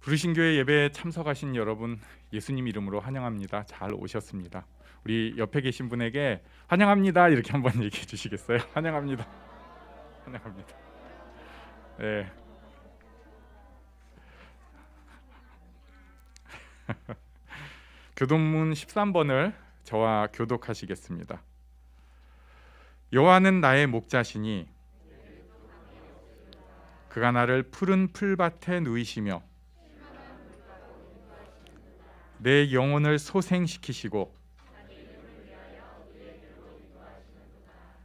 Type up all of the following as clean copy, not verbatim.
부르신 교회 예배에 참석하신 여러분, 예수님 이름으로 환영합니다. 잘 오셨습니다. 우리 옆에 계신 분에게 환영합니다 이렇게 한번 얘기해 주시겠어요? 환영합니다. 환영합니다. 네. 교동문 13번을 저와 교독하시겠습니다. 여호와는 나의 목자시니 그가 나를 푸른 풀밭에 누이시며 내 영혼을 소생시키시고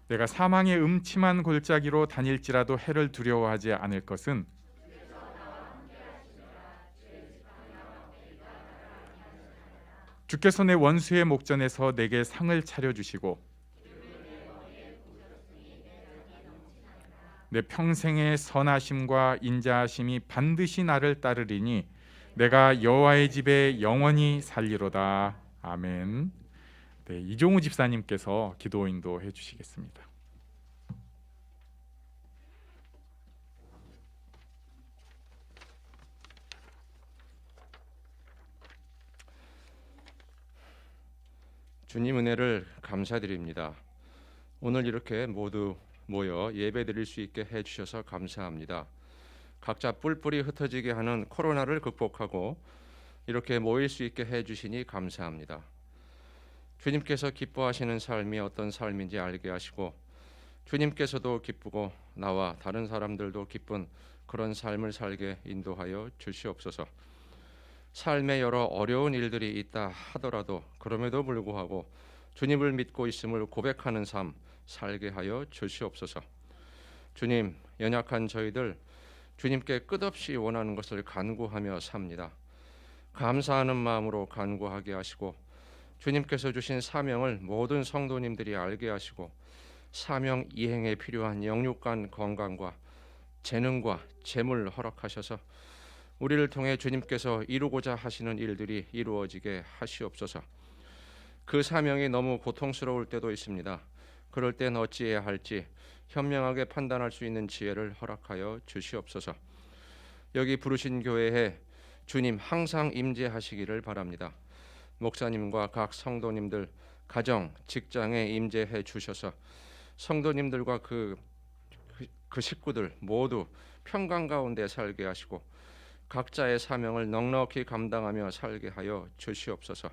내가 사망의 음침한 골짜기로 다닐지라도 해를 두려워하지 않을 것은 주께서 내 원수의 목전에서 내게 상을 차려주시고 내 평생의 선하심과 인자하심이 반드시 나를 따르리니 내가 여호와의 집에 영원히 살리로다. 아멘. 네, 이종우 집사님께서 기도 인도해 주시겠습니다. 주님 은혜를 감사드립니다. 오늘 이렇게 모두 모여 예배드릴 수 있게 해주셔서 감사합니다. 각자 뿔뿔이 흩어지게 하는 코로나를 극복하고 이렇게 모일 수 있게 해주시니 감사합니다. 주님께서 기뻐하시는 삶이 어떤 삶인지 알게 하시고 주님께서도 기쁘고 나와 다른 사람들도 기쁜 그런 삶을 살게 인도하여 주시옵소서. 삶에 여러 어려운 일들이 있다 하더라도 그럼에도 불구하고 주님을 믿고 있음을 고백하는 삶 살게 하여 주시옵소서. 주님, 연약한 저희들 주님께 끝없이 원하는 것을 간구하며 삽니다. 감사하는 마음으로 간구하게 하시고 주님께서 주신 사명을 모든 성도님들이 알게 하시고 사명 이행에 필요한 영육간 건강과 재능과 재물 허락하셔서 우리를 통해 주님께서 이루고자 하시는 일들이 이루어지게 하시옵소서. 그 사명이 너무 고통스러울 때도 있습니다. 그럴 땐 어찌해야 할지 현명하게 판단할 수 있는 지혜를 허락하여 주시옵소서. 여기 부르신 교회에 주님 항상 임재하시기를 바랍니다. 목사님과 각 성도님들 가정, 직장에 임재해 주셔서 성도님들과 그 식구들 모두 평강 가운데 살게 하시고 각자의 사명을 넉넉히 감당하며 살게 하여 주시옵소서.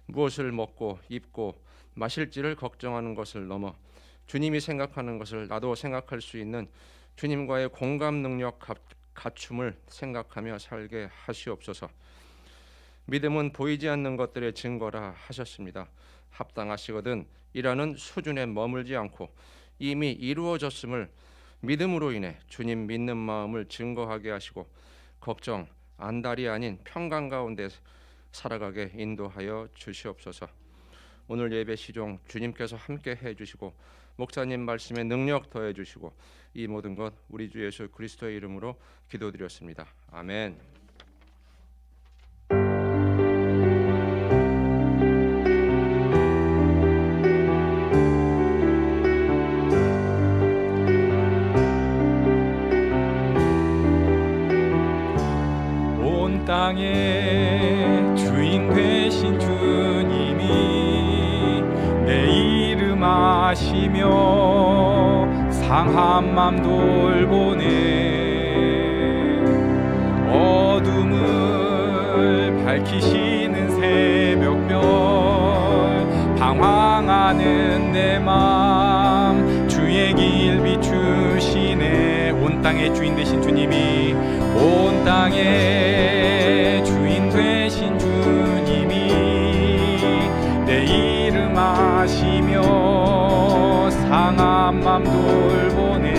무엇을 먹고 입고 마실지를 걱정하는 것을 넘어 주님이 생각하는 것을 나도 생각할 수 있는 주님과의 공감 능력 갖춤을 생각하며 살게 하시옵소서. 믿음은 보이지 않는 것들의 증거라 하셨습니다. 합당하시거든 이라는 수준에 머물지 않고 이미 이루어졌음을 믿음으로 인해 주님 믿는 마음을 증거하게 하시고 걱정, 안달이 아닌 평강 가운데 살아가게 인도하여 주시옵소서. 오늘 예배 시종 주님께서 함께 해주시고 목사님 말씀에 능력 더해주시고 이 모든 것 우리 주 예수 그리스도의 이름으로 기도드렸습니다. 아멘. 온 땅의 주인 되신 주님이 내 이름 아시며 상한 맘 돌보네. 어둠을 밝히시는 새벽별 방황하는 내 맘 주의 길 비추시네. 온 땅의 주인 되신 주님이 온 땅의 주인 되신 주님이 내 이름 아시며 상한 맘 돌보네.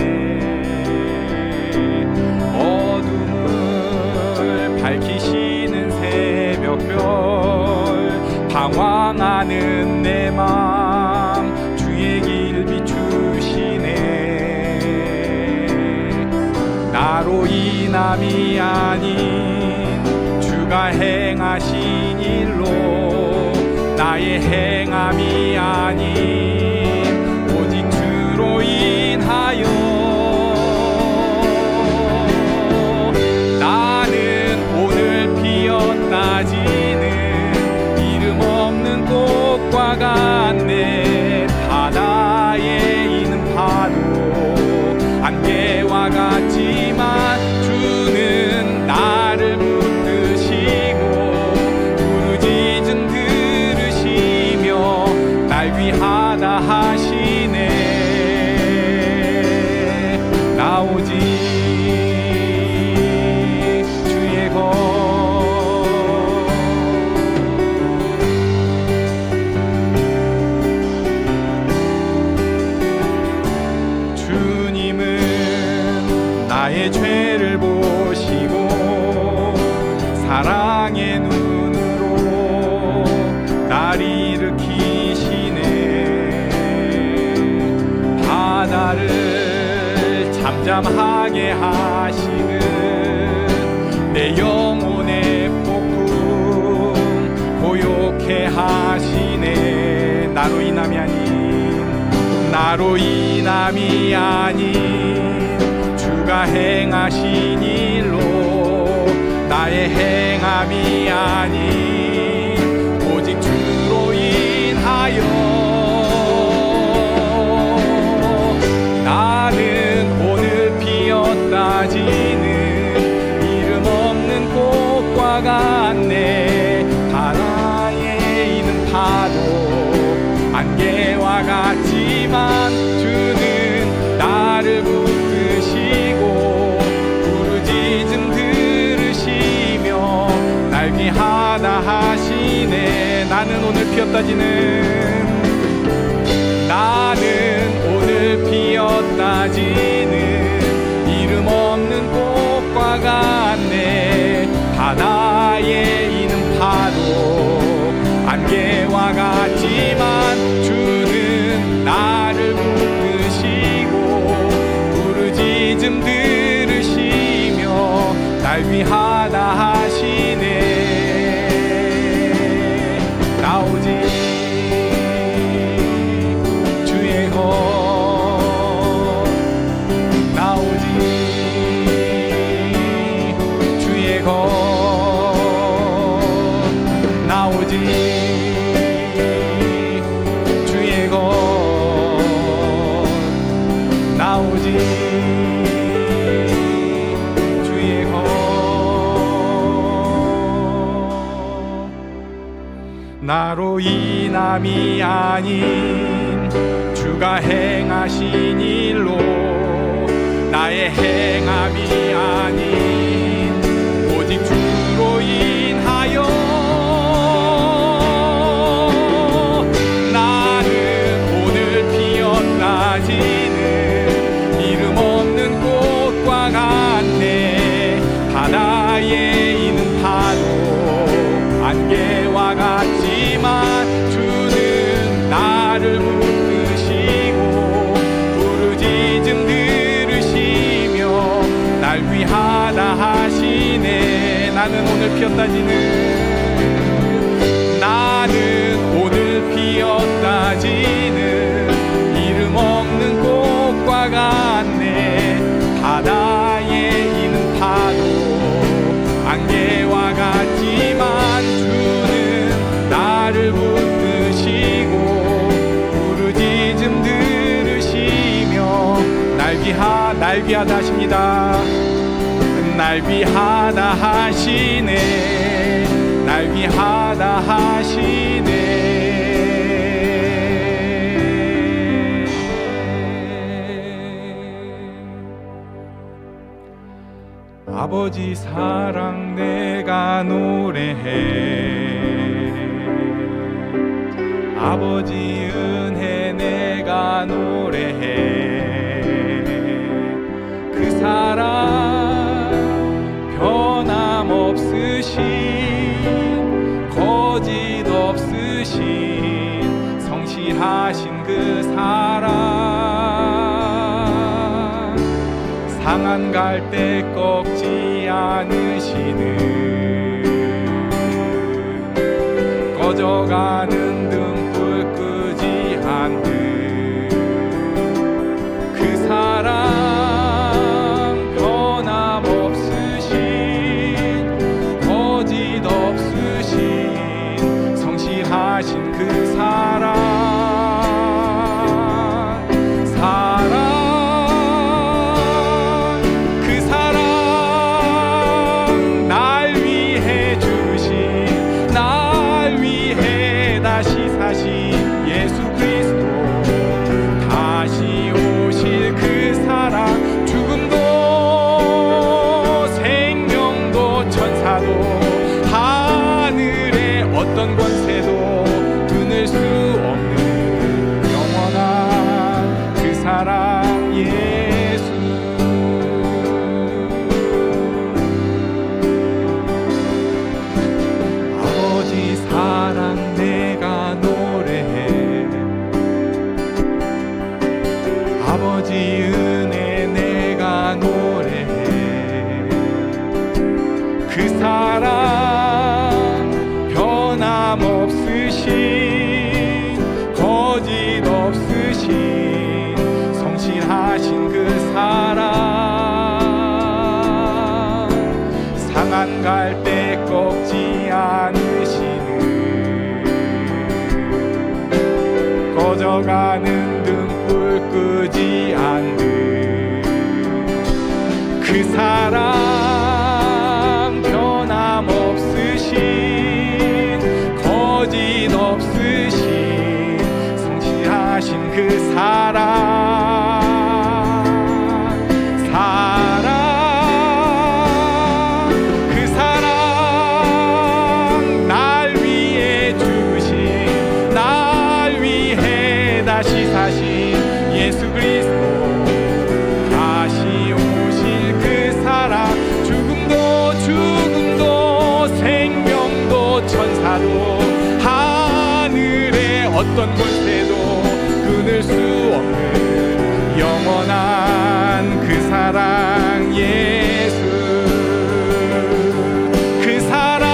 어둠을 밝히시는 새벽별 방황하는 내 맘 주의 길 비추시네. 나로 인함이 아닌 주가 행하신 일로 나의 행함이 아닌 오직 주로 인하여 나는 오늘 잠잠하게 하시는 내 영혼의 폭풍 고요케 하시네. 나로 인함이 아닌 주가 행하신 일로 나의 행함이 아닌 오직 주로 인하여 나는 오늘 피었다 지는 이름 없는 꽃과 같네. 바다에 있는 파도 안개와 같지만 주는 나를 붙드시고 부르짖음 들으시며 날 귀하다 하시네. 나는 오늘 피었다 지는 이름 없는 꽃과 같네. 바다에 있는 파도 안개와 같지만 주는 나를 붙드시고 부르짖음 들으시며 날 위하다 하시네. 나 오직 주의 것 나로 인함이 아닌 주가 행하신 일로 나의 행함이 아닌 오직 주로 인하여 나는 오늘 피었다 지는 이름 없는 꽃과 같네. 바다에 있는 파도 안개와 같지만 주는 나를 붙드시고 부르짖음 들으시며 날 위하다 하시네. 나는 오늘 피었다 지는 이름 없는 꽃과 같네. 바다에 있는 파도 안개와 같지만 주는 나를 붙드시고 부르짖음 들으시며 날 귀하다 하십니다. 날 귀하다 하시네. 날 귀하다 하시네. 아버지 사랑 내가 노래해. 아버지 은혜 내가 노래해. 그 사랑 변함없으신 거짓 없으신 성실하신 그 사랑 상한 갈대 꺾지 않으시는 꺼져가는 등불 끄지 않는 그 사랑 변함없으신 거짓 없으신 성실하신 그 사랑 그 사랑 날 그 사랑 변함없으신 거짓 없으신 성실하신 그 사랑 상한 갈대 꺾지 않으시는 꺼져가는 등불 끄지 않는 그 사랑 변함없으신 거짓 없으신 성실하신 그 사랑 그 사랑 날 위해 죽으신 날 위해 다시 사신 예수 그리스도 다시 오실 그 사랑 죽음도 생명도 천사도 하늘의 어떤 권세도 끊을 수 없는 영원한 그 사랑 예수 그 사랑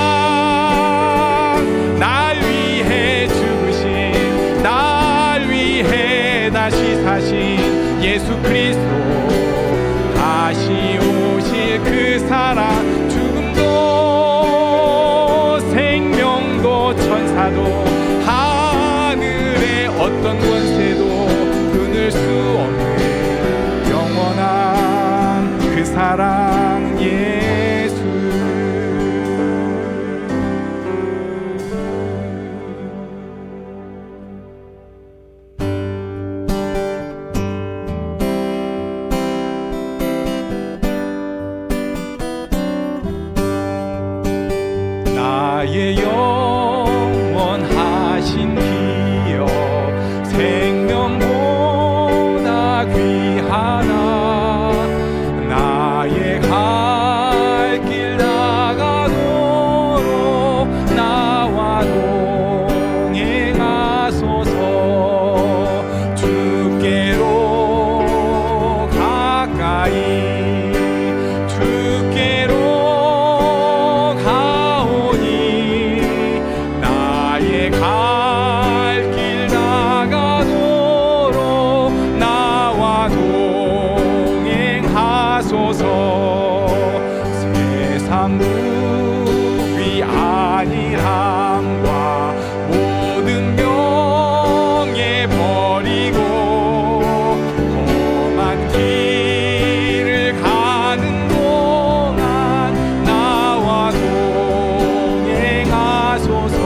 날 위해 죽으신 날 위해 다시 사신 예수 그리스도 다시 오실 그 사랑 죽음도 생명도 천사도 하늘의 어떤 권세도 끊을 수 없는 영원한 그 사랑 예수 나의 영원하신 기업 생명보다 귀하나 나의 갈 길 나가도록 나와 동행하소서 주께로 가까이 주께로 갈 길 나가도록 나와 동행하소서 세상 부귀 안일함과 모든 명예 버리고 험한 길을 가는 동안 나와 동행하소서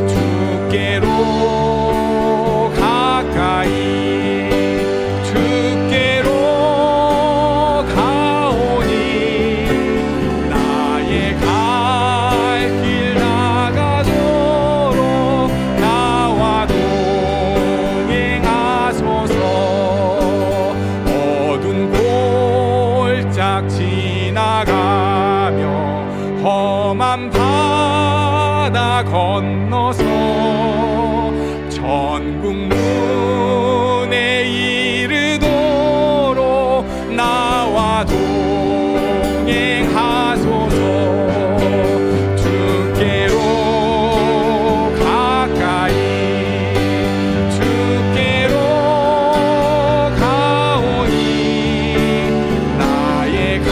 주께로 가까이 주께로 가오니 나의 갈 길 나가도록 나와 동행하소서 어두운 골짝 지나가며 험한 바다 건너서 천국 문에 이르도록 나와 동행하소서 주께로 가까이 주께로 가오니 나의 갈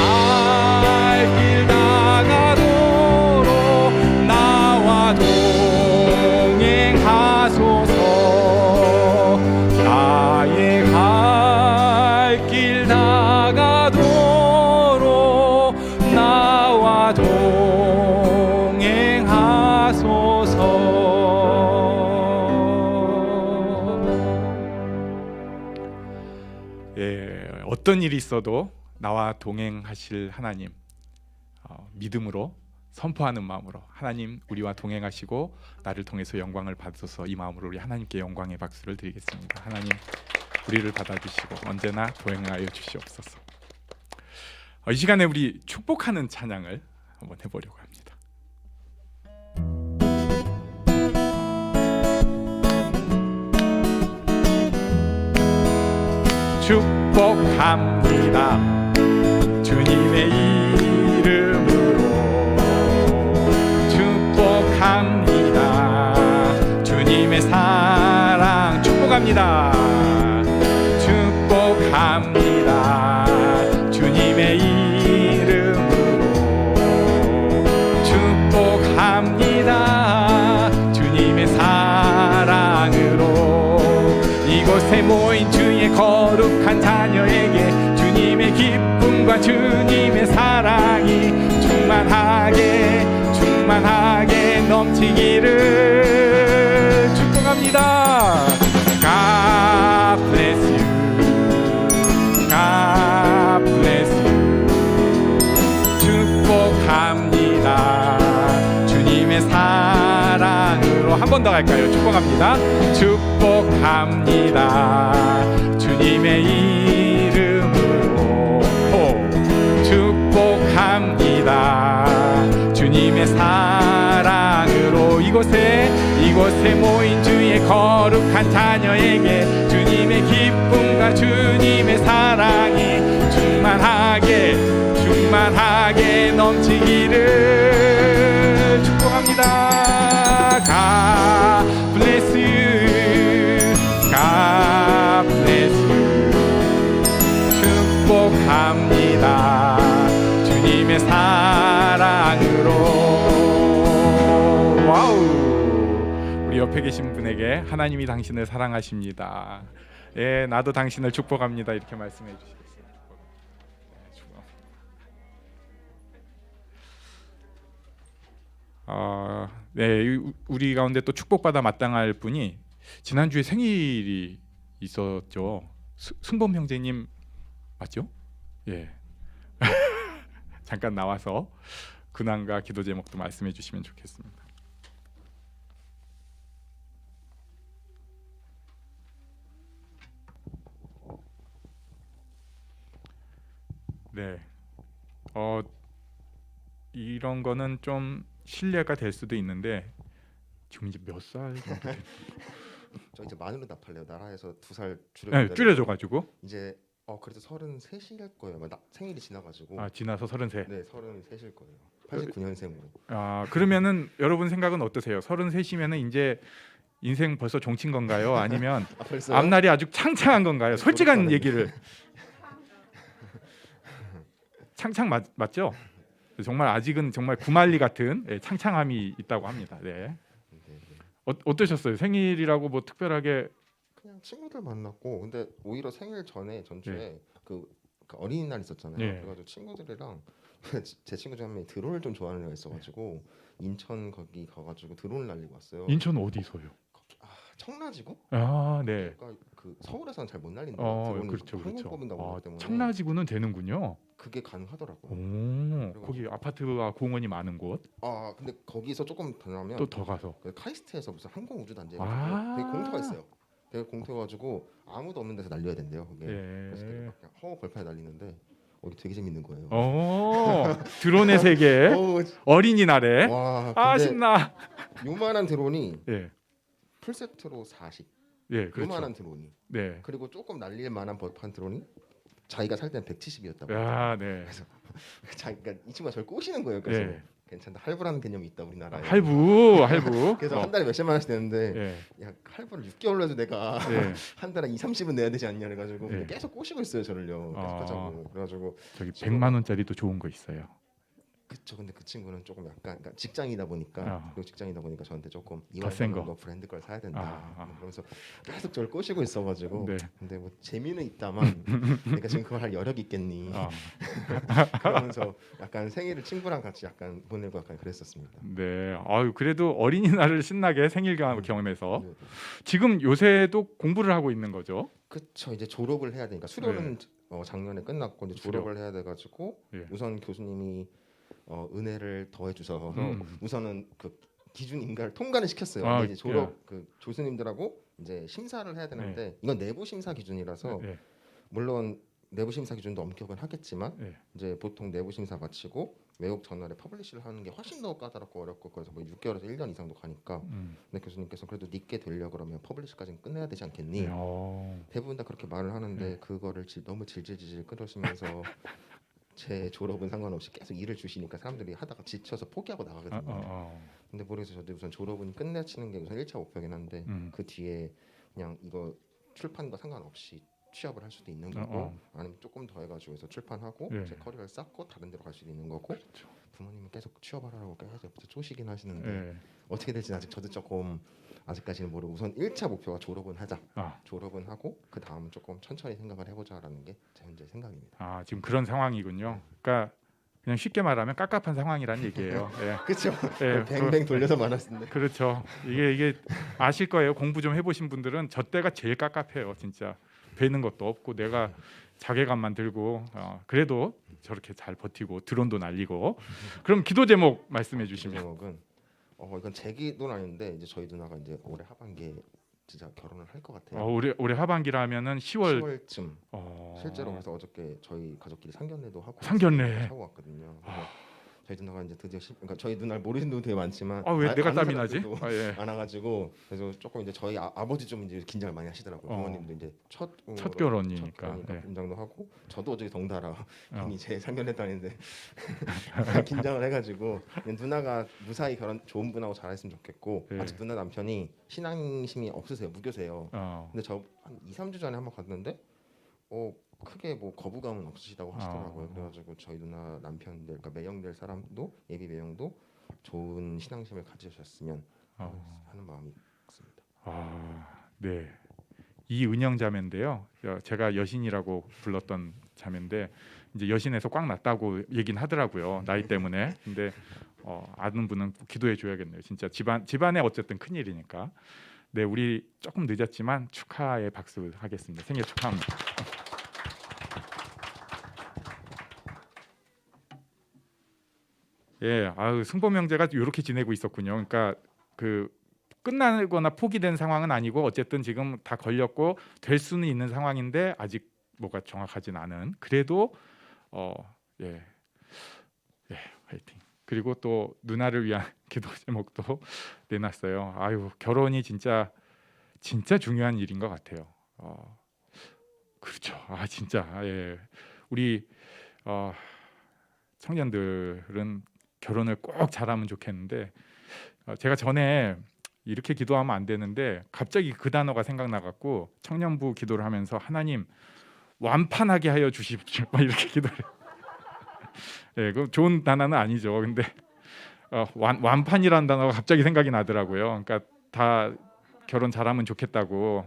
길 나가도록 나와 동행하소서 나의 갈 길 나가도록 나와 동행하소서 어떤 일이 있어도 나와 동행하실 하나님 믿음으로 선포하는 마음으로 하나님 우리와 동행하시고 나를 통해서 영광을 받으소서 이 마음으로 우리 하나님께 영광의 박수를 드리겠습니다. 하나님 우리를 받아주시고 언제나 동행하여 주시옵소서. 이 시간에 우리 축복하는 찬양을 한번 해보려고 합니다. 축복합니다 주님의 이름으로 이곳에 모인 주의 거룩한 자녀에게 주님의 기쁨과 주님의 사랑이 충만하게 넘치기를 축복합니다. God bless you. God bless you. 축복합니다. 주님의 사랑으로 한 번 더 갈까요? 축복합니다. 축복합니다. 주님의 이름으로 축복합니다. 주님의 사랑으로 이곳에 모인 주의 거룩한 자녀에게 주님의 기쁨과 주님의 사랑이 충만하게 넘치기를 축복합니다. God bless you. God bless you. 축복합니다. 주님의 사랑으로. 와우. 우리 옆에 계신 분에게 하나님이 당신을 사랑하십니다. 예, 나도 당신을 축복합니다. 이렇게 말씀해 주시겠어요? 네, 우리 가운데 또 축복받아 마땅할 분이 지난주에 생일이 있었죠. 승범 형제님 맞죠? 예. 잠깐 나와서 근황과 기도 제목도 말씀해 주시면 좋겠습니다. 네. 이런 거는 좀 신뢰가 될 수도 있는데 지금 이제 몇 살 정도 돼요? 저 이제 만으로 답할래요. 나라에서 2살 네, 줄여줘가지고. 이제 그래도 33일 거예요. 생일이 지나가지고. 지나서 33. 네, 33일 거예요. 89년생으로. 그러면은 여러분 생각은 어떠세요? 33이면은 이제 인생 벌써 종친 건가요? 아니면 벌써요? 앞날이 아주 창창한 건가요? 솔직한 얘기를. 창창 맞죠? 정말 아직은 정말 구말리 같은 창창함이 있다고 합니다. 네. 어떠셨어요? 생일이라고 뭐 특별하게 그냥 친구들 만났고, 근데 오히려 생일 전에 전주에 네. 그 어린이날 있었잖아요. 네. 그래가지고 친구들이랑 제 친구 중 한 명이 드론을 좀 좋아하는 애가 있어가지고 인천 거기 가가지고 드론을 날리고 왔어요. 인천 어디서요? 청라지구? 네. 그러니까 그 서울에서는 잘 못 날린다. 드론이 그렇죠. 항공법인가 보기 때문에 청라지구는 되는군요. 그게 가능하더라고요. 거기 아파트와 공원이 많은 곳. 근데 거기서 조금 더 나면 또 더 가서. 카이스트에서 무슨 항공우주단지 아. 되게 공터가 있어요. 되게 공터가지고 아무도 없는 데서 날려야 된대요. 그게. 그래서 되게 그냥 허허 벌판에 날리는데 되게 재밌는 거예요. 드론의 세계. 어린이날에. 와, 신나. 요만한 드론이 예. 풀세트로 40. 예, 그렇죠. 요만한 드론이. 네. 그리고 조금 날릴 만한 벌판 드론이 자기가 살 때는 170이었다고. 네. 그러니까 이 친구가 저를 꼬시는 거예요. 그래서 예. 괜찮다. 할부라는 개념이 있다 우리나라에. 할부. 그래서 한 달에 몇십만 원씩 내는데 예. 야 할부를 6개월로 해도 내가 예. 한 달에 2, 30은 내야 되지 않냐 그래가지고 예. 계속 꼬시고 있어요 저를요. 계속 하자고. 그래가지고 저기 100만 원짜리도 좋은 거 있어요. 그쵸. 근데 그 친구는 조금 약간 그러니까 직장이다 보니까 저한테 조금 더 센 거. 너 브랜드 걸 사야 된다. 아. 그러면서 계속 저를 꼬시고 있어가지고. 네. 근데 뭐 재미는 있다만 그러니까 지금 그걸 할 여력 있겠니? 그러면서 약간 생일을 친구랑 같이 약간 보내고 약간 그랬었습니다. 네. 그래도 어린이날을 신나게 생일 경험해서 네. 지금 요새도 공부를 하고 있는 거죠. 그쵸. 이제 졸업을 해야 되니까 수료는 작년에 끝났고 이제 졸업을 해야 돼가지고 우선 교수님이 은혜를 더해주셔서 우선은 그 기준 인가를 통과를 시켰어요. 근데 이제 졸업 그 교수님들하고 이제 심사를 해야 되는데 이건 내부 심사 기준이라서 물론 내부 심사 기준도 엄격은 하겠지만 이제 보통 내부 심사 마치고 외국 저널에 퍼블리시를 하는 게 훨씬 더 까다롭고 어렵고 그래서 뭐 6개월에서 1년 이상도 가니까 근데 교수님께서 그래도 늦게 되려 그러면 퍼블리시까지는 끝내야 되지 않겠니? 대부분 다 그렇게 말을 하는데 그거를 너무 질질질질 끌으시면서 제 졸업은 상관없이 계속 일을 주시니까 사람들이 하다가 지쳐서 포기하고 나가거든요. 근데 모르겠어요. 저도 우선 졸업은 끝내치는 게 우선 1차 목표긴 한데 그 뒤에 그냥 이거 출판과 상관없이 취업을 할 수도 있는 거고 아니면 조금 더 해가지고 해서 출판하고 제 커리어를 쌓고 다른 데로 갈 수도 있는 거고 부모님은 계속 취업하라고 계속 쪼시긴 하시는데 예. 어떻게 될지 아직 저도 조금 아직까지는 모르고 우선 1차 목표가 졸업은 하자. 아. 졸업은 하고 그 다음 조금 천천히 생각을 해보자라는 게 제 현재 생각입니다. 아, 지금 그런 상황이군요. 그러니까 그냥 쉽게 말하면 깝깝한 상황이란 얘기예요. 예. 그렇죠. 예, 뱅뱅 돌려서 말았는데. 그렇죠. 이게 아실 거예요. 공부 좀 해보신 분들은 저 때가 제일 깝깝해요. 진짜 배는 것도 없고 내가 자괴감만 들고 그래도 저렇게 잘 버티고 드론도 날리고. 그럼 기도 제목 말씀해 주시면. 제목은 이건 제 기도는 아닌데 이제 저희 누나가 이제 올해 하반기에 진짜 결혼을 할 것 같아요. 올해 하반기라면은 10월쯤 어, 실제로 그래서 어저께 저희 가족끼리 상견례도 하고 상견례. 하고 왔거든요. 그래서 저희 누나가 이제 드디어 그러니까 저희 누나를 모르시는 분도 되게 많지만 왜 내가 아는 땀이 나지? 사람들도 예. 많아가지고 그래서 조금 이제 저희 아버지 좀 이제 긴장을 많이 하시더라고요. 부모님도 이제 첫 결혼이니까. 예. 긴장도 하고 저도 어제 덩달아 어. 괜히 제 상견례 다니는데 긴장을 해가지고 누나가 무사히 결혼 좋은 분하고 잘했으면 좋겠고 예. 아직 누나 남편이 신앙심이 없으세요. 무교세요. 근데 저 한 2-3주 전에 한번 갔는데 크게 뭐 거부감은 없으시다고 하시더라고요. 그래가지고 저희 누나 남편들, 그러니까 매형될 사람도 예비 매형도 좋은 신앙심을 가지셨으면 하는 마음이 있습니다. 네. 이은영 자매인데요. 제가 여신이라고 불렀던 자매인데 이제 여신에서 꽉 났다고 얘긴 하더라고요. 나이 때문에. 근데 아는 분은 기도해 줘야겠네요. 진짜 집안에 어쨌든 큰 일이니까. 네, 우리 조금 늦었지만 축하의 박수 하겠습니다. 생일 축하합니다. 예, 승보명제가 이렇게 지내고 있었군요. 그러니까 그 끝나거나 포기된 상황은 아니고 어쨌든 지금 다 걸렸고 될 수는 있는 상황인데 아직 뭐가 정확하진 않은. 그래도 예, 화이팅. 그리고 또 누나를 위한 기도 제목도 내놨어요. 결혼이 진짜 중요한 일인 것 같아요. 그렇죠. 진짜 예, 우리 청년들은 결혼을 꼭 잘하면 좋겠는데 제가 전에 이렇게 기도하면 안 되는데 갑자기 그 단어가 생각나갖고 청년부 기도를 하면서 하나님 완판하게 하여 주십시오 이렇게 기도를 해요. 예, 그 좋은 단어는 아니죠. 근데 완판이라는 단어가 갑자기 생각이 나더라고요. 그러니까 다 결혼 잘하면 좋겠다고.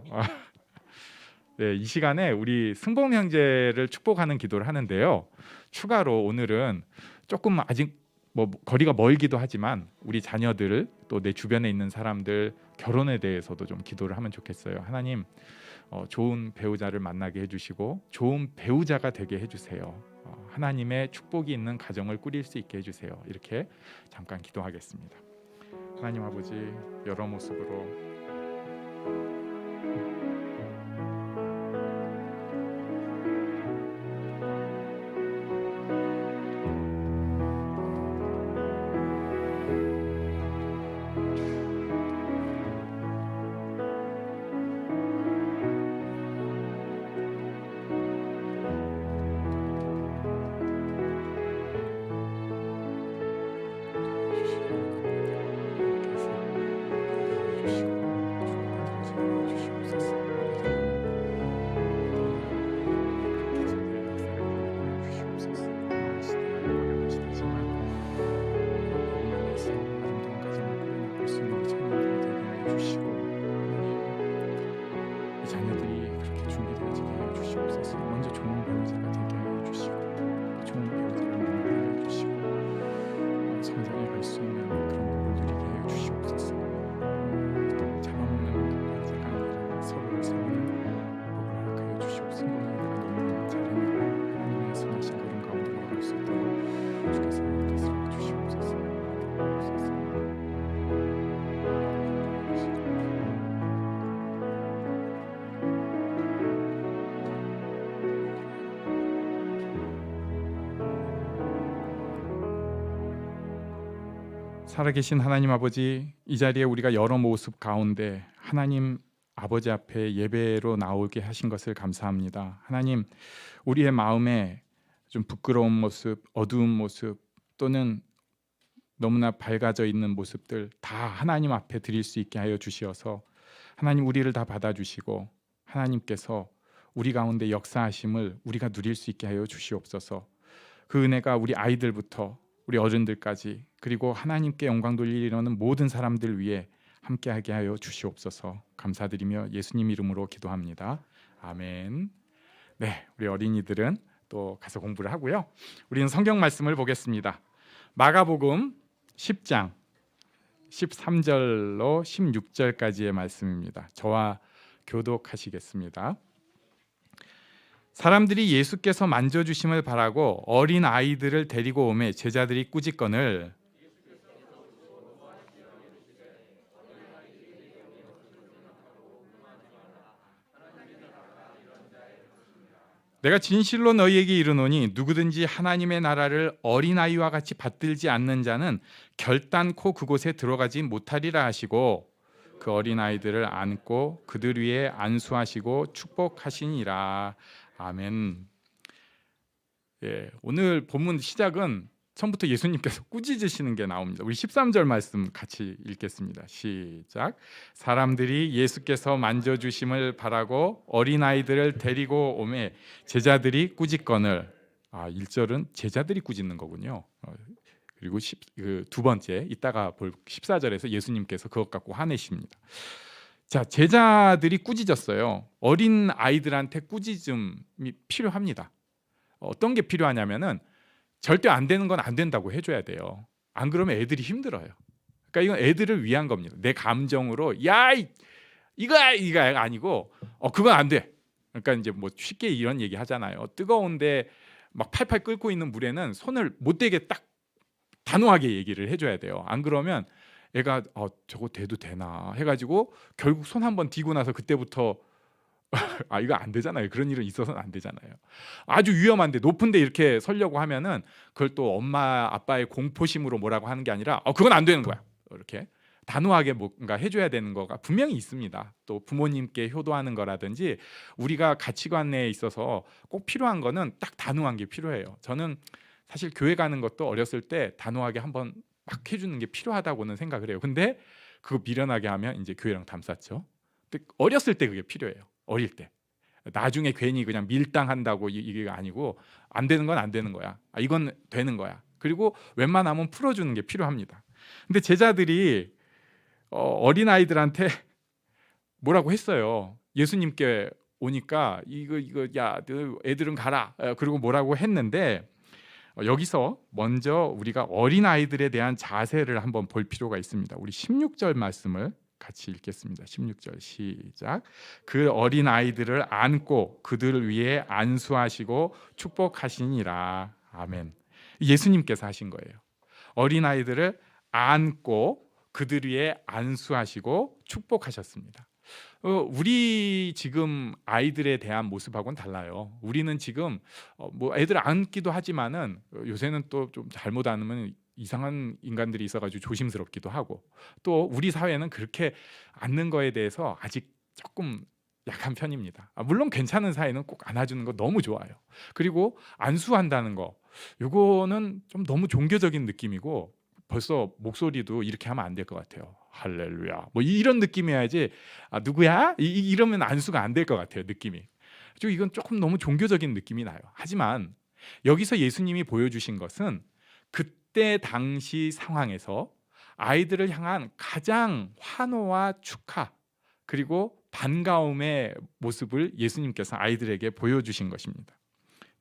네, 이 시간에 우리 승봉 형제를 축복하는 기도를 하는데요. 추가로 오늘은 조금 아직 뭐 거리가 멀기도 하지만 우리 자녀들 또 내 주변에 있는 사람들 결혼에 대해서도 좀 기도를 하면 좋겠어요. 하나님 좋은 배우자를 만나게 해주시고 좋은 배우자가 되게 해주세요. 하나님의 축복이 있는 가정을 꾸릴 수 있게 해주세요. 이렇게 잠깐 기도하겠습니다. 하나님 아버지 여러 모습으로 살아계신 하나님 아버지, 이 자리에 우리가 여러 모습 가운데 하나님 아버지 앞에 예배로 나오게 하신 것을 감사합니다. 하나님, 우리의 마음에 좀 부끄러운 모습, 어두운 모습 또는 너무나 밝아져 있는 모습들 다 하나님 앞에 드릴 수 있게 하여 주시어서 하나님 우리를 다 받아주시고 하나님께서 우리 가운데 역사하심을 우리가 누릴 수 있게 하여 주시옵소서. 그 은혜가 우리 아이들부터 우리 어른들까지 그리고 하나님께 영광 돌리려는 모든 사람들 위해 함께하게 하여 주시옵소서. 감사드리며 예수님 이름으로 기도합니다. 아멘. 네, 우리 어린이들은 또 가서 공부를 하고요. 우리는 성경 말씀을 보겠습니다. 마가복음 10장 13절로 16절까지의 말씀입니다. 저와 교독하시겠습니다. 사람들이 예수께서 만져주심을 바라고 어린 아이들을 데리고 오매 제자들이 꾸짖거늘 내가 진실로 너희에게 이르노니 누구든지 하나님의 나라를 어린아이와 같이 받들지 않는 자는 결단코 그곳에 들어가지 못하리라 하시고 그 어린아이들을 안고 그들 위에 안수하시고 축복하시니라. 아멘. 예, 오늘 본문 시작은 처음부터 예수님께서 꾸짖으시는 게 나옵니다. 우리 13절 말씀 같이 읽겠습니다. 시작. 사람들이 예수께서 만져주심을 바라고 어린아이들을 데리고 오매 제자들이 꾸짖거늘. 1절은 제자들이 꾸짖는 거군요. 그리고 두 번째 이따가 볼 14절에서 예수님께서 그것 갖고 화내십니다. 자, 제자들이 꾸짖었어요. 어린 아이들한테 꾸짖음이 필요합니다. 어떤 게 필요하냐면은 절대 안 되는 건 안 된다고 해줘야 돼요. 안 그러면 애들이 힘들어요. 그러니까 이건 애들을 위한 겁니다. 내 감정으로 야 이거가 아니고 그건 안 돼. 그러니까 이제 뭐 쉽게 이런 얘기 하잖아요. 뜨거운데 막 팔팔 끓고 있는 물에는 손을 못 대게 딱 단호하게 얘기를 해줘야 돼요. 안 그러면 애가 저거 대도 되나 해가지고 결국 손 한번 뒤고 나서 그때부터 이거 안 되잖아요. 그런 일은 있어서는 안 되잖아요. 아주 위험한데 높은데 이렇게 서려고 하면은 그걸 또 엄마 아빠의 공포심으로 뭐라고 하는 게 아니라 그건 안 되는 거야. 이렇게 단호하게 뭔가 해줘야 되는 거가 분명히 있습니다. 또 부모님께 효도하는 거라든지 우리가 가치관에 있어서 꼭 필요한 거는 딱 단호한 게 필요해요. 저는 사실 교회 가는 것도 어렸을 때 단호하게 한번 막 해주는 게 필요하다고는 생각을 해요. 근데 그거 미련하게 하면 이제 교회랑 담쌌죠. 근데 어렸을 때 그게 필요해요. 어릴 때. 나중에 괜히 그냥 밀당한다고 이게 아니고 안 되는 건 안 되는 거야. 이건 되는 거야. 그리고 웬만하면 풀어주는 게 필요합니다. 근데 제자들이 어린아이들한테 뭐라고 했어요. 예수님께 오니까 이거 야 애들은 가라. 그리고 뭐라고 했는데 여기서 먼저 우리가 어린아이들에 대한 자세를 한번 볼 필요가 있습니다. 우리 16절 말씀을 같이 읽겠습니다. 16절 시작. 그 어린아이들을 안고 그들을 위해 안수하시고 축복하시니라. 아멘. 예수님께서 하신 거예요. 어린아이들을 안고 그들 위해 안수하시고 축복하셨습니다. 우리 지금 아이들에 대한 모습하고는 달라요. 우리는 지금 뭐 애들 안기도 하지만은 요새는 또 좀 잘못 안으면 이상한 인간들이 있어가지고 조심스럽기도 하고 또 우리 사회는 그렇게 안는 거에 대해서 아직 조금 약한 편입니다. 물론 괜찮은 사회는 꼭 안아주는 거 너무 좋아요. 그리고 안수한다는 거 요거는 좀 너무 종교적인 느낌이고 벌써 목소리도 이렇게 하면 안 될 것 같아요. 할렐루야 뭐 이런 느낌이어야지 누구야? 이러면 안수가 안 될 것 같아요. 느낌이. 이건 조금 너무 종교적인 느낌이 나요. 하지만 여기서 예수님이 보여주신 것은 그때 당시 상황에서 아이들을 향한 가장 환호와 축하 그리고 반가움의 모습을 예수님께서 아이들에게 보여주신 것입니다.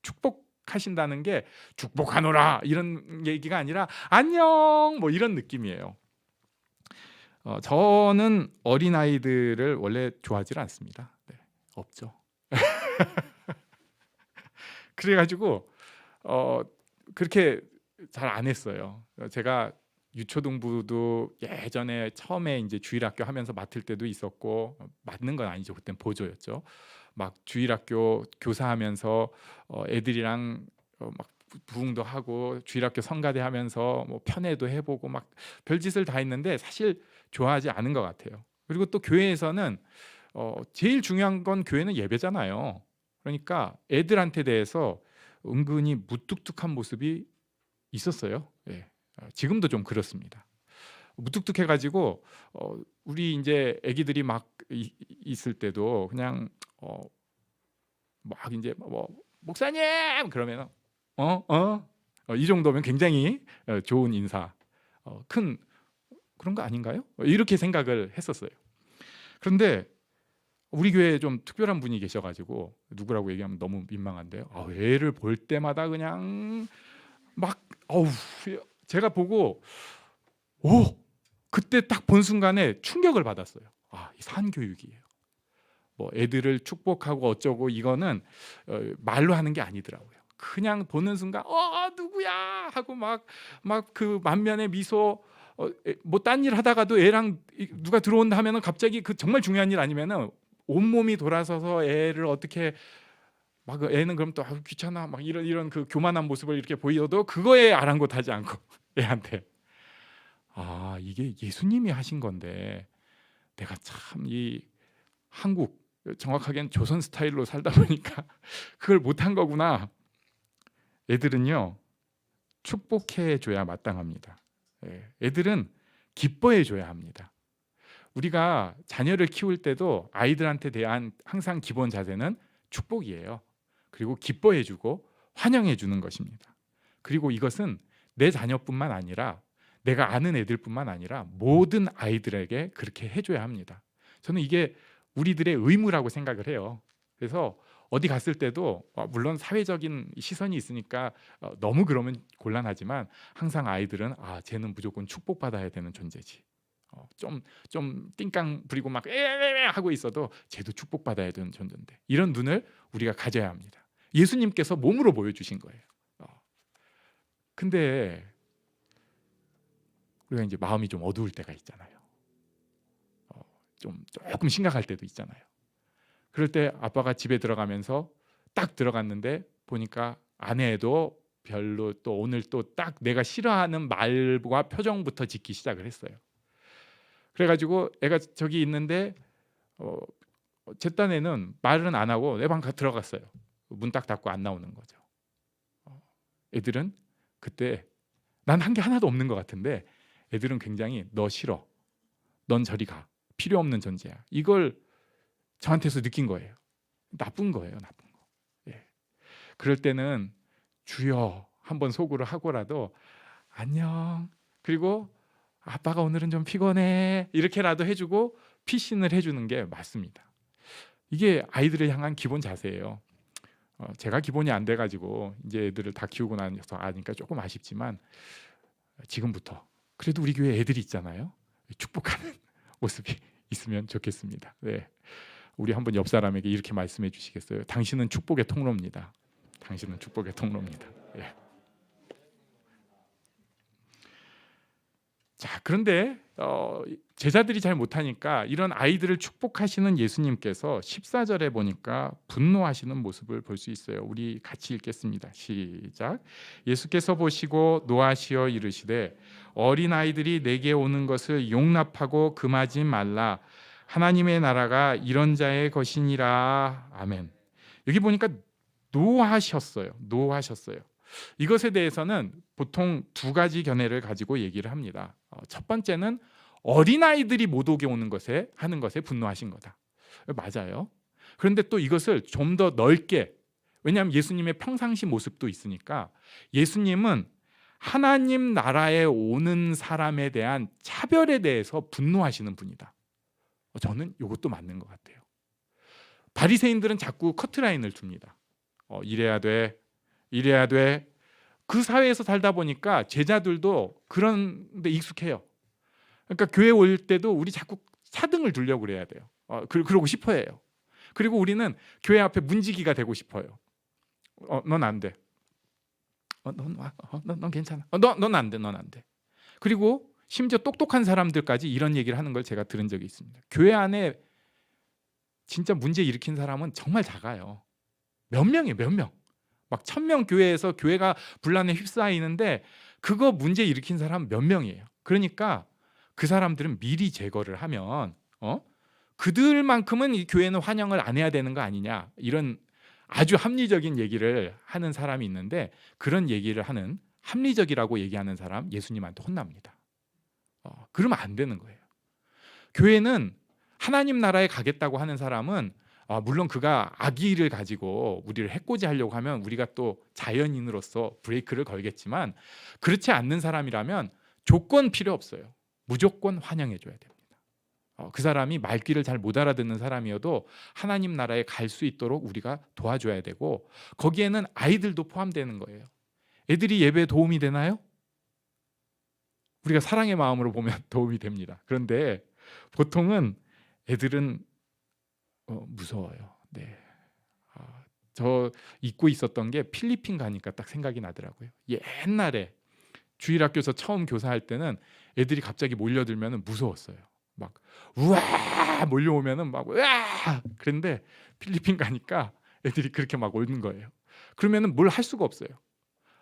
축복하신다는 게 축복하노라 이런 얘기가 아니라 안녕 뭐 이런 느낌이에요. 저는 어린아이들을 원래 좋아하지 않습니다. 네, 없죠. 그래가지고 그렇게 잘 안 했어요. 제가 유초등부도 예전에 처음에 이제 주일학교 하면서 맡을 때도 있었고 맡는 건 아니죠. 그땐 보조였죠. 막 주일학교 교사하면서 애들이랑 막 부흥도 하고 주일학교 성가대 하면서 뭐 편애도 해보고 막 별짓을 다 했는데 사실 좋아하지 않은 것 같아요. 그리고 또 교회에서는 제일 중요한 건 교회는 예배잖아요. 그러니까 애들한테 대해서 은근히 무뚝뚝한 모습이 있었어요. 예. 지금도 좀 그렇습니다. 무뚝뚝해가지고 우리 이제 아기들이 막 있을 때도 그냥 막 이제 뭐 목사님 그러면 이 정도면 굉장히 좋은 인사, 큰 그런 거 아닌가요? 이렇게 생각을 했었어요. 그런데 우리 교회에 좀 특별한 분이 계셔가지고 누구라고 얘기하면 너무 민망한데요. 애를 볼 때마다 그냥 막 제가 보고 그때 딱 본 순간에 충격을 받았어요. 이 산교육이에요. 뭐 애들을 축복하고 어쩌고 이거는 말로 하는 게 아니더라고요. 그냥 보는 순간 누구야 하고 막 그 만면의 미소, 뭐 딴 일 하다가도 애랑 누가 들어온다 하면은 갑자기 그 정말 중요한 일 아니면은 온몸이 돌아서서 애를 어떻게 막 애는 그럼 또 귀찮아 막 이런 그 교만한 모습을 이렇게 보여도 그거에 아랑곳하지 않고 애한테 이게 예수님이 하신 건데 내가 참 이 한국, 정확하게는 조선 스타일로 살다 보니까 그걸 못한 거구나. 애들은요 축복해 줘야 마땅합니다. 애들은 기뻐해 줘야 합니다. 우리가 자녀를 키울 때도 아이들한테 대한 항상 기본 자세는 축복이에요. 그리고 기뻐해 주고 환영해 주는 것입니다. 그리고 이것은 내 자녀뿐만 아니라 내가 아는 애들뿐만 아니라 모든 아이들에게 그렇게 해줘야 합니다. 저는 이게 우리들의 의무라고 생각을 해요. 그래서 어디 갔을 때도 물론 사회적인 시선이 있으니까 너무 그러면 곤란하지만 항상 아이들은 쟤는 무조건 축복받아야 되는 존재지. 좀 띵깡 부리고 막 하고 있어도 쟤도 축복받아야 되는 존재인데 이런 눈을 우리가 가져야 합니다. 예수님께서 몸으로 보여주신 거예요. 근데 우리가 이제 마음이 좀 어두울 때가 있잖아요. 조금 심각할 때도 있잖아요. 그럴 때 아빠가 집에 들어가면서 딱 들어갔는데 보니까 아내도 별로 또 오늘 또 딱 내가 싫어하는 말과 표정부터 짓기 시작을 했어요. 그래가지고 애가 저기 있는데 제 딴에는 말은 안 하고 내 방 들어갔어요. 문 딱 닫고 안 나오는 거죠. 애들은 그때 난 한 게 하나도 없는 것 같은데 애들은 굉장히 너 싫어, 넌 저리 가, 필요 없는 존재야, 이걸 저한테서 느낀 거예요. 나쁜 거예요, 나쁜 거. 그럴 때는 주여 한번 속으로 하고라도 안녕, 그리고 아빠가 오늘은 좀 피곤해 이렇게라도 해주고 피신을 해주는 게 맞습니다. 이게 아이들을 향한 기본 자세예요. 제가 기본이 안 돼가지고 이제 애들을 다 키우고 나서 아니까 조금 아쉽지만 지금부터 그래도 우리 교회 애들이 있잖아요. 축복하는 모습이 있으면 좋겠습니다. 우리 한번 옆 사람에게 이렇게 말씀해 주시겠어요? 당신은 축복의 통로입니다. 당신은 축복의 통로입니다. 자, 그런데 제자들이 잘 못하니까 이런 아이들을 축복하시는 예수님께서 14절에 보니까 분노하시는 모습을 볼 수 있어요. 우리 같이 읽겠습니다. 시작. 예수께서 보시고 노하시어 이르시되 어린아이들이 내게 오는 것을 용납하고 금하지 말라. 하나님의 나라가 이런 자의 것이니라. 아멘. 여기 보니까 노하셨어요. 이것에 대해서는 보통 두 가지 견해를 가지고 얘기를 합니다. 첫 번째는 어린아이들이 못 오게 오는 것에 하는 것에 분노하신 거다. 맞아요. 그런데 또 이것을 좀 더 넓게, 왜냐하면 예수님의 평상시 모습도 있으니까 예수님은 하나님 나라에 오는 사람에 대한 차별에 대해서 분노하시는 분이다. 저는 이것도 맞는 것 같아요. 바리새인들은 자꾸 커트라인을 둡니다. 이래야 돼. 그 사회에서 살다 보니까 제자들도 그런 데 익숙해요. 그러니까 교회 올 때도 우리 자꾸 차등을 두려고 그래야 돼요. 그러고 싶어 해요. 그리고 우리는 교회 앞에 문지기가 되고 싶어요. 넌 안 돼. 넌 괜찮아. 넌 안 돼. 그리고 심지어 똑똑한 사람들까지 이런 얘기를 하는 걸 제가 들은 적이 있습니다. 교회 안에 진짜 문제 일으킨 사람은 정말 작아요. 몇 명이에요, 몇 명. 막 1000명 교회에서 교회가 분란에 휩싸이는데 그거 문제 일으킨 사람 몇 명이에요. 그러니까 그 사람들은 미리 제거를 하면 그들만큼은 이 교회는 환영을 안 해야 되는 거 아니냐, 이런 아주 합리적인 얘기를 하는 사람이 있는데 그런 얘기를 하는, 합리적이라고 얘기하는 사람 예수님한테 혼납니다. 그러면 안 되는 거예요. 교회는 하나님 나라에 가겠다고 하는 사람은 물론 그가 악의를 가지고 우리를 해코지하려고 하면 우리가 또 자연인으로서 브레이크를 걸겠지만 그렇지 않는 사람이라면 조건 필요 없어요. 무조건 환영해줘야 됩니다. 그 사람이 말귀를 잘 못 알아듣는 사람이어도 하나님 나라에 갈 수 있도록 우리가 도와줘야 되고 거기에는 아이들도 포함되는 거예요. 애들이 예배에 도움이 되나요? 우리가 사랑의 마음으로 보면 도움이 됩니다. 그런데 보통은 애들은 무서워요. 네. 저 잊고 있었던 게 필리핀 가니까 딱 생각이 나더라고요. 옛날에 주일학교에서 처음 교사할 때는 애들이 갑자기 몰려들면 무서웠어요. 막 우와 몰려오면은 막 우와 그런데 필리핀 가니까 애들이 그렇게 막 오는 거예요. 그러면은 뭘 할 수가 없어요.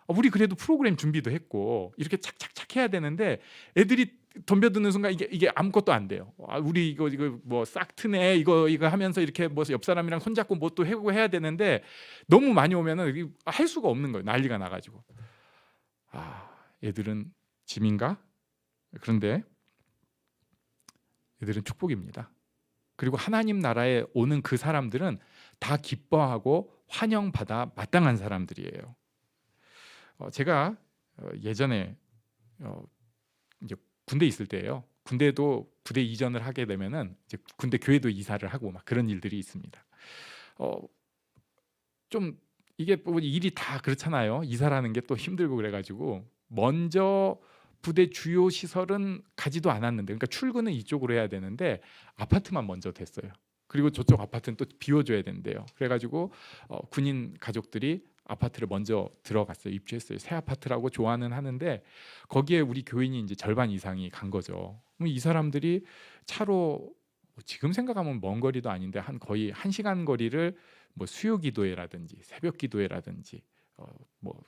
우리 그래도 프로그램 준비도 했고 이렇게 착착착 해야 되는데 애들이 덤벼드는 순간 이게 아무것도 안 돼요. 우리 이거 뭐 싹트네 이거 하면서 이렇게 뭐 옆 사람이랑 손잡고 뭐 또 해고 해야 되는데 너무 많이 오면은 할 수가 없는 거예요. 난리가 나가지고. 애들은 짐인가? 그런데 애들은 축복입니다. 그리고 하나님 나라에 오는 그 사람들은 다 기뻐하고 환영받아 마땅한 사람들이에요. 제가 예전에 이제 군대 있을 때예요. 군대도 부대 이전을 하게 되면은 이제 군대 교회도 이사를 하고 막 그런 일들이 있습니다. 좀 이게 뭐 일이 다 그렇잖아요. 이사라는 게 또 힘들고 그래가지고 먼저 부대 주요 시설은 가지도 않았는데, 그러니까 출근은 이쪽으로 해야 되는데 아파트만 먼저 됐어요. 그리고 저쪽 아파트는 또 비워줘야 된대요. 그래가지고 군인 가족들이 아파트를 먼저 들어갔어요. 입주했어요. 새 아파트라고 좋아는 하는데 거기에 우리 교인이 이제 절반 이상이 간 거죠. 이 사람들이 차로 지금 생각하면 먼 거리도 아닌데 거의 1시간 거리를 뭐 수요 기도회라든지 새벽 기도회라든지 뭐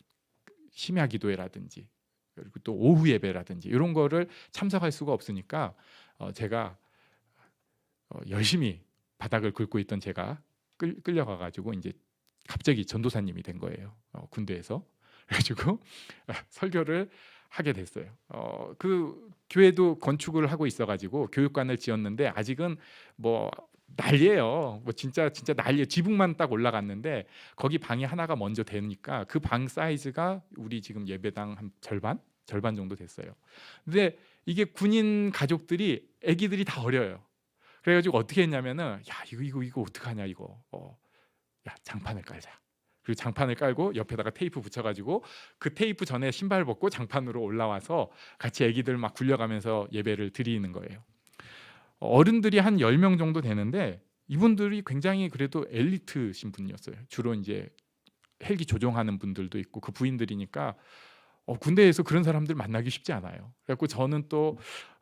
심야 기도회라든지 그리고 또 오후 예배라든지 이런 거를 참석할 수가 없으니까 제가 열심히 바닥을 긁고 있던 제가 끌려가 가지고 이제 갑자기 전도사님이 된 거예요. 군대에서. 그래가지고 설교를 하게 됐어요. 그 교회도 건축을 하고 있어가지고 교육관을 지었는데 아직은 뭐 난리예요. 뭐 진짜 난리예요. 지붕만 딱 올라갔는데 거기 방이 하나가 먼저 되니까 그 방 사이즈가 우리 지금 예배당 한 절반 정도 됐어요. 근데 이게 군인 가족들이 아기들이 다 어려요. 그래가지고 어떻게 했냐면은 야 이거 어떡하냐 이거. 야 장판을 깔자. 그리고 장판을 깔고 옆에다가 테이프 붙여가지고 그 테이프 전에 신발 벗고 장판으로 올라와서 같이 아기들 막 굴려가면서 예배를 드리는 거예요. 어른들이 한 10명 정도 되는데 이분들이 굉장히 그래도 엘리트신 분이었어요. 주로 이제 헬기 조종하는 분들도 있고 그 부인들이니까 군대에서 그런 사람들 만나기 쉽지 않아요. 그래서 저는 또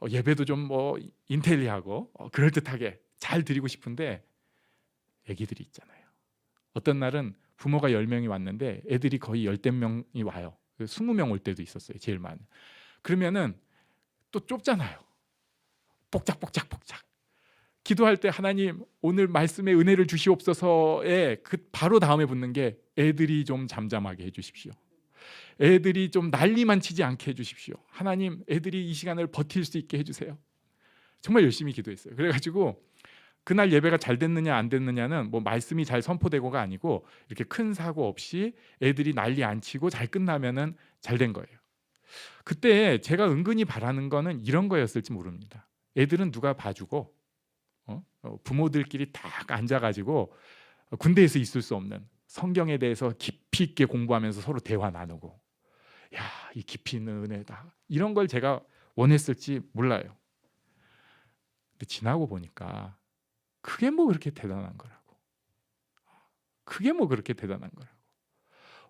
예배도 좀 뭐 인텔리하고 그럴듯하게 잘 드리고 싶은데 아기들이 있잖아요. 어떤 날은 부모가 10명이 왔는데 애들이 거의 10명이 와요. 20명 올 때도 있었어요. 제일 많은. 그러면은 또 좁잖아요. 복작 기도할 때 하나님 오늘 말씀에 은혜를 주시옵소서에 그 바로 다음에 붙는 게 애들이 좀 잠잠하게 해주십시오. 애들이 좀 난리만 치지 않게 해주십시오. 하나님 애들이 이 시간을 버틸 수 있게 해주세요. 정말 열심히 기도했어요. 그래가지고 그날 예배가 잘 됐느냐 안 됐느냐는 뭐 말씀이 잘 선포되고가 아니고 이렇게 큰 사고 없이 애들이 난리 안 치고 잘 끝나면은 잘 된 거예요. 그때 제가 은근히 바라는 거는 이런 거였을지 모릅니다. 애들은 누가 봐주고 부모들끼리 딱 앉아가지고 군대에서 있을 수 없는 성경에 대해서 깊이 있게 공부하면서 서로 대화 나누고 야, 이 깊이 있는 은혜다. 이런 걸 제가 원했을지 몰라요. 근데 지나고 보니까 그게 뭐 그렇게 대단한 거라고. 그게 뭐 그렇게 대단한 거라고.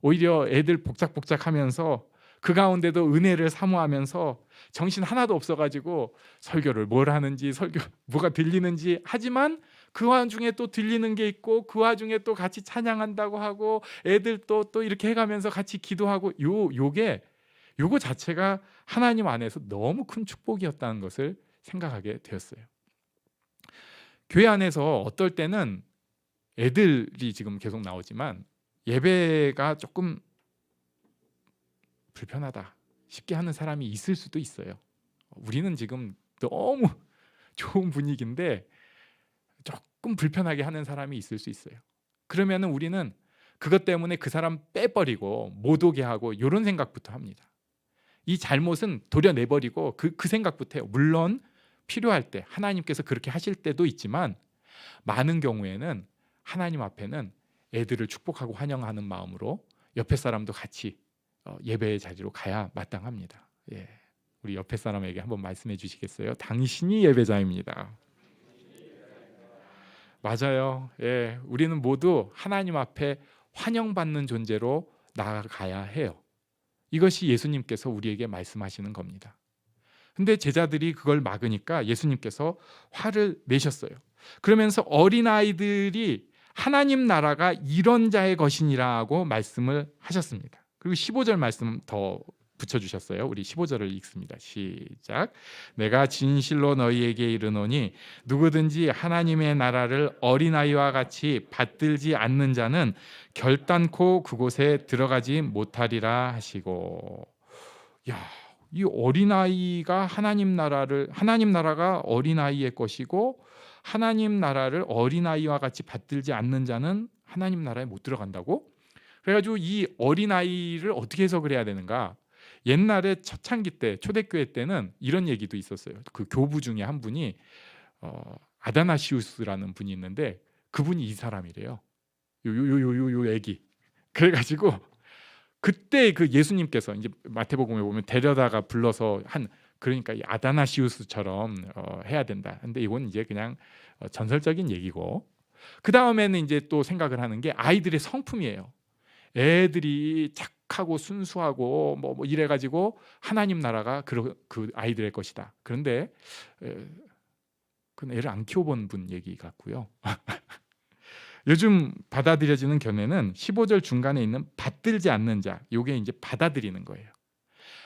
오히려 애들 복작복작하면서 그 가운데도 은혜를 사모하면서 정신 하나도 없어가지고 설교를 뭘 하는지 설교 뭐가 들리는지 하지만 그 와중에 또 들리는 게 있고 그 와중에 또 같이 찬양한다고 하고 애들 또 이렇게 해가면서 같이 기도하고 요거 자체가 하나님 안에서 너무 큰 축복이었다는 것을 생각하게 되었어요. 교회 안에서 어떨 때는 애들이 지금 계속 나오지만 예배가 조금 불편하다 쉽게 하는 사람이 있을 수도 있어요. 우리는 지금 너무 좋은 분위기인데 조금 불편하게 하는 사람이 있을 수 있어요. 그러면은 우리는 그것 때문에 그 사람 빼버리고 못 오게 하고 이런 생각부터 합니다. 이 잘못은 도려내버리고 그 생각부터 해요. 물론 필요할 때 하나님께서 그렇게 하실 때도 있지만 많은 경우에는 하나님 앞에는 애들을 축복하고 환영하는 마음으로 옆에 사람도 같이 예배의 자리로 가야 마땅합니다. 예. 우리 옆에 사람에게 한번 말씀해 주시겠어요? 당신이 예배자입니다. 맞아요. 예. 우리는 모두 하나님 앞에 환영받는 존재로 나아가야 해요. 이것이 예수님께서 우리에게 말씀하시는 겁니다. 근데 제자들이 그걸 막으니까 예수님께서 화를 내셨어요. 그러면서 어린아이들이 하나님 나라가 이런 자의 것이니라고 말씀을 하셨습니다. 그리고 15절 말씀 더 붙여주셨어요. 우리 15절을 읽습니다. 시작. 내가 진실로 너희에게 이르노니 누구든지 하나님의 나라를 어린아이와 같이 받들지 않는 자는 결단코 그곳에 들어가지 못하리라 하시고, 야, 이 어린아이가 하나님 나라가 어린아이의 것이고 하나님 나라를 어린아이와 같이 받들지 않는 자는 하나님 나라에 못 들어간다고? 그래가지고 이 어린아이를 어떻게 해석을 해야 되는가? 옛날에 초창기 때 초대교회 때는 이런 얘기도 있었어요. 그 교부 중에 한 분이 아다나시우스라는 분이 있는데 그분이 이 사람이래요. 요 애기. 그래가지고 그때 그 예수님께서 이제 마태복음에 보면 데려다가 불러서 그러니까 이 아다나시우스처럼 해야 된다. 근데 이건 이제 그냥 전설적인 얘기고, 그 다음에는 이제 또 생각을 하는 게 아이들의 성품이에요. 애들이 착하고 순수하고 뭐 이래가지고 하나님 나라가 그 아이들의 것이다. 그런데 그건 애를 안 키워본 분 얘기 같고요. 요즘 받아들여지는 견해는 15절 중간에 있는 받들지 않는 자, 이게 이제 받아들이는 거예요.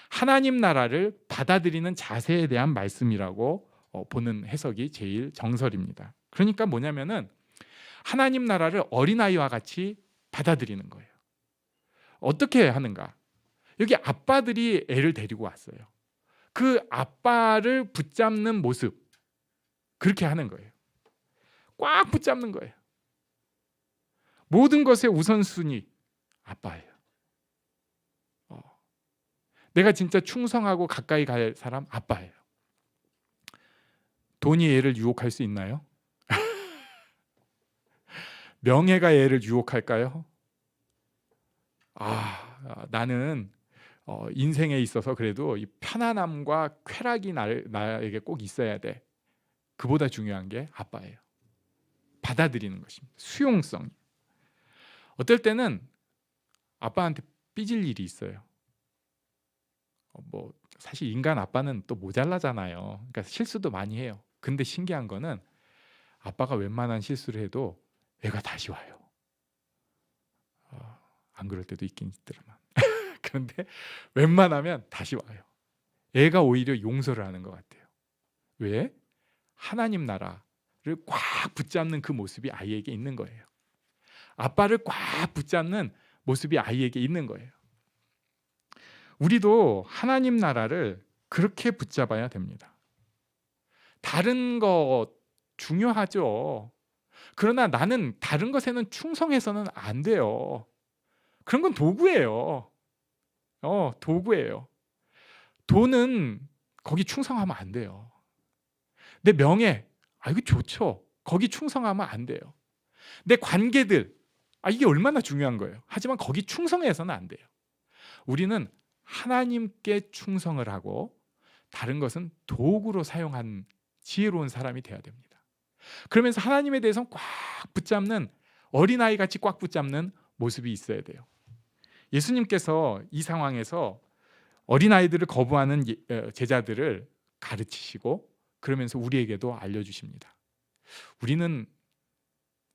하나님 나라를 받아들이는 자세에 대한 말씀이라고 보는 해석이 제일 정설입니다. 그러니까 뭐냐면은 하나님 나라를 어린아이와 같이 받아들이는 거예요. 어떻게 하는가? 여기 아빠들이 애를 데리고 왔어요. 그 아빠를 붙잡는 모습, 그렇게 하는 거예요. 꽉 붙잡는 거예요. 모든 것의 우선순위 아빠예요. 내가 진짜 충성하고 가까이 갈 사람 아빠예요. 돈이 애를 유혹할 수 있나요? 명예가 애를 유혹할까요? 나는 인생에 있어서 그래도 이 편안함과 쾌락이 나에게 꼭 있어야 돼. 그보다 중요한 게 아빠예요. 받아들이는 것입니다. 수용성. 어떨 때는 아빠한테 삐질 일이 있어요. 사실 인간 아빠는 또 모자라잖아요. 그러니까 실수도 많이 해요. 근데 신기한 거는 아빠가 웬만한 실수를 해도 애가 다시 와요. 안 그럴 때도 있긴 있더라만. 그런데 웬만하면 다시 와요. 애가 오히려 용서를 하는 것 같아요. 왜? 하나님 나라를 꽉 붙잡는 그 모습이 아이에게 있는 거예요. 아빠를 꽉 붙잡는 모습이 아이에게 있는 거예요. 우리도 하나님 나라를 그렇게 붙잡아야 됩니다. 다른 거 중요하죠. 그러나 나는 다른 것에는 충성해서는 안 돼요. 그런 건 도구예요. 도구예요. 돈은 거기 충성하면 안 돼요. 내 명예, 이거 좋죠. 거기 충성하면 안 돼요. 내 관계들, 이게 얼마나 중요한 거예요. 하지만 거기 충성해서는 안 돼요. 우리는 하나님께 충성을 하고 다른 것은 도구로 사용한 지혜로운 사람이 되어야 됩니다. 그러면서 하나님에 대해서는 꽉 붙잡는, 어린아이 같이 꽉 붙잡는 모습이 있어야 돼요. 예수님께서 이 상황에서 어린아이들을 거부하는 제자들을 가르치시고 그러면서 우리에게도 알려주십니다. 우리는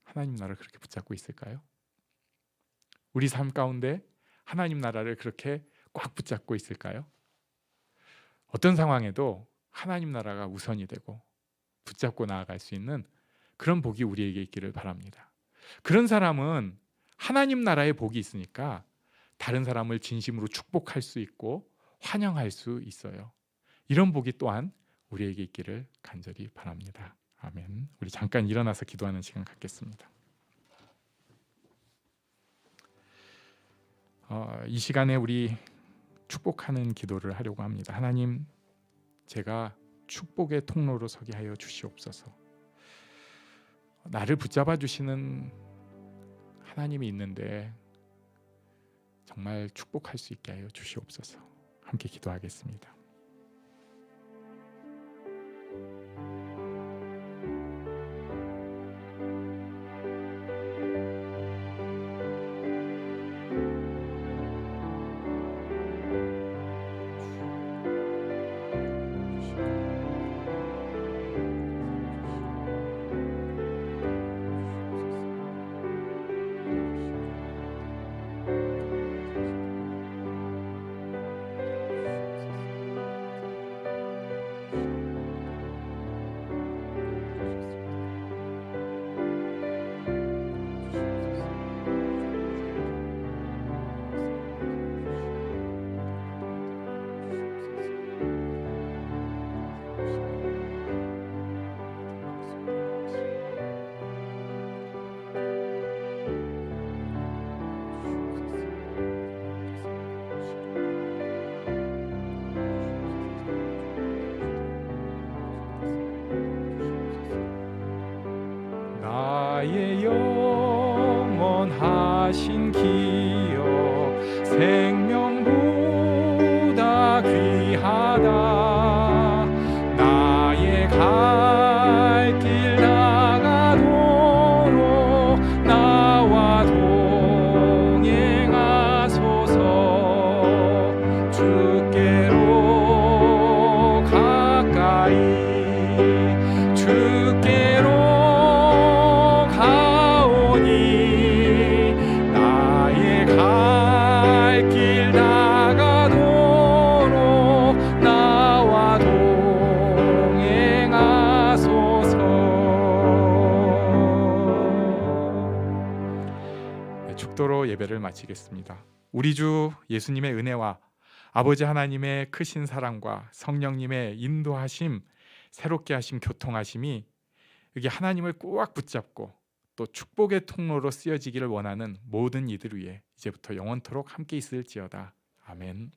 하나님 나라를 그렇게 붙잡고 있을까요? 우리 삶 가운데 하나님 나라를 그렇게 꽉 붙잡고 있을까요? 어떤 상황에도 하나님 나라가 우선이 되고 붙잡고 나아갈 수 있는 그런 복이 우리에게 있기를 바랍니다. 그런 사람은 하나님 나라의 복이 있으니까 다른 사람을 진심으로 축복할 수 있고 환영할 수 있어요. 이런 복이 또한 우리에게 있기를 간절히 바랍니다. 아멘. 우리 잠깐 일어나서 기도하는 시간 갖겠습니다. 이 시간에 우리 축복하는 기도를 하려고 합니다. 하나님, 제가 축복의 통로로 서게 하여 주시옵소서. 나를 붙잡아 주시는 하나님이 있는데 정말 축복할 수 있게 하여 주시옵소서. 함께 기도하겠습니다. 나의 영원하신 기업 생명보다 귀하다. 나의 갈 길 나가도록 나와 동행하소서. 주께로 가까이 주께로 나의 갈 길 나가도록 나와 동행하소서. 축도로 예배를 마치겠습니다. 우리 주 예수님의 은혜와 아버지 하나님의 크신 사랑과 성령님의 인도하심, 새롭게 하심, 교통하심이 여기 하나님을 꼭 붙잡고 또 축복의 통로로 쓰여지기를 원하는 모든 이들 위해 이제부터 영원토록 함께 있을지어다. 아멘.